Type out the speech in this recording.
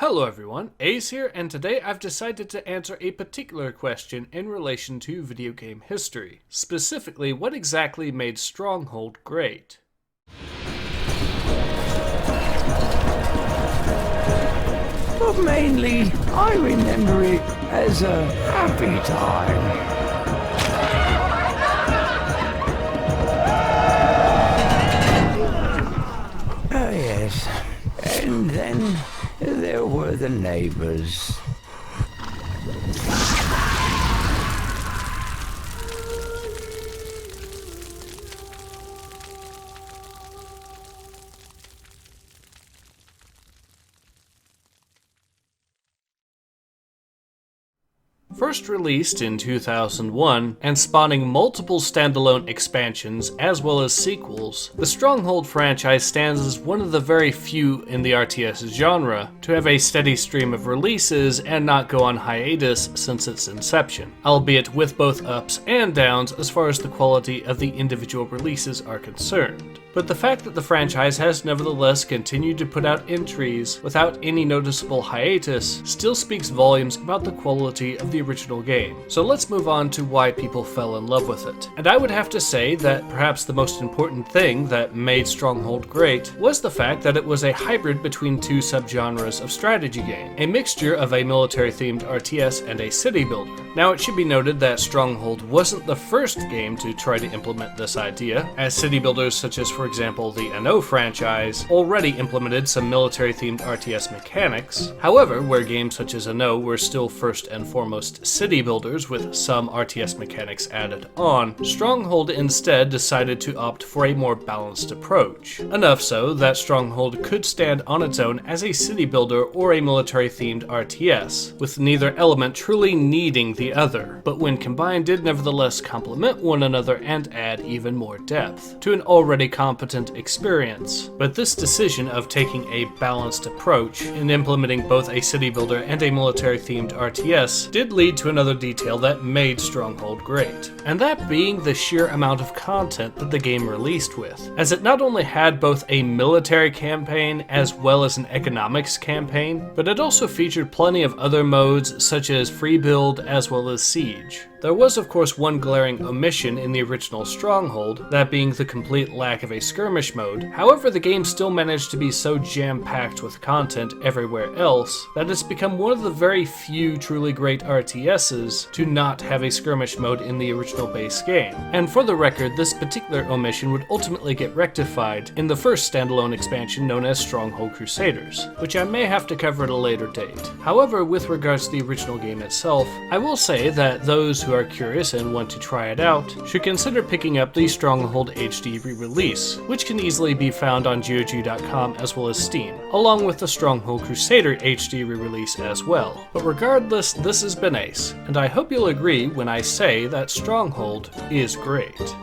Hello everyone, Ace here, and today I've decided to answer a particular question in relation to video game history. Specifically, what exactly made Stronghold great? But mainly, I remember it as a happy time. Oh yes, and then there were the neighbors. First released in 2001, and spawning multiple standalone expansions as well as sequels, the Stronghold franchise stands as one of the very few in the RTS genre to have a steady stream of releases and not go on hiatus since its inception, albeit with both ups and downs as far as the quality of the individual releases are concerned. But the fact that the franchise has nevertheless continued to put out entries without any noticeable hiatus still speaks volumes about the quality of the original game. So let's move on to why people fell in love with it. And I would have to say that perhaps the most important thing that made Stronghold great was the fact that it was a hybrid between two subgenres of strategy game, a mixture of a military-themed RTS and a city builder. Now it should be noted that Stronghold wasn't the first game to try to implement this idea, as city builders such as, for example, the Anno franchise already implemented some military-themed RTS mechanics. However, where games such as Anno were still first and foremost city builders with some RTS mechanics added on, Stronghold instead decided to opt for a more balanced approach. Enough so that Stronghold could stand on its own as a city builder or a military-themed RTS, with neither element truly needing the other, but when combined did nevertheless complement one another and add even more depth to an already competent experience. But this decision of taking a balanced approach in implementing both a city builder and a military-themed RTS did lead to another detail that made Stronghold great, and that being the sheer amount of content that the game released with, as it not only had both a military campaign as well as an economics campaign, but it also featured plenty of other modes such as free build as well as siege. There was of course one glaring omission in the original Stronghold, that being the complete lack of a skirmish mode. However, the game still managed to be so jam-packed with content everywhere else that it's become one of the very few truly great RTSs to not have a skirmish mode in the original base game. And for the record, this particular omission would ultimately get rectified in the first standalone expansion known as Stronghold Crusaders, which I may have to cover at a later date. However, with regards to the original game itself, I will say that those who are curious and want to try it out should consider picking up the Stronghold HD re-release, which can easily be found on GOG.com as well as Steam, along with the Stronghold Crusader HD re-release as well. But regardless, this has been Ace, and I hope you'll agree when I say that Stronghold is great.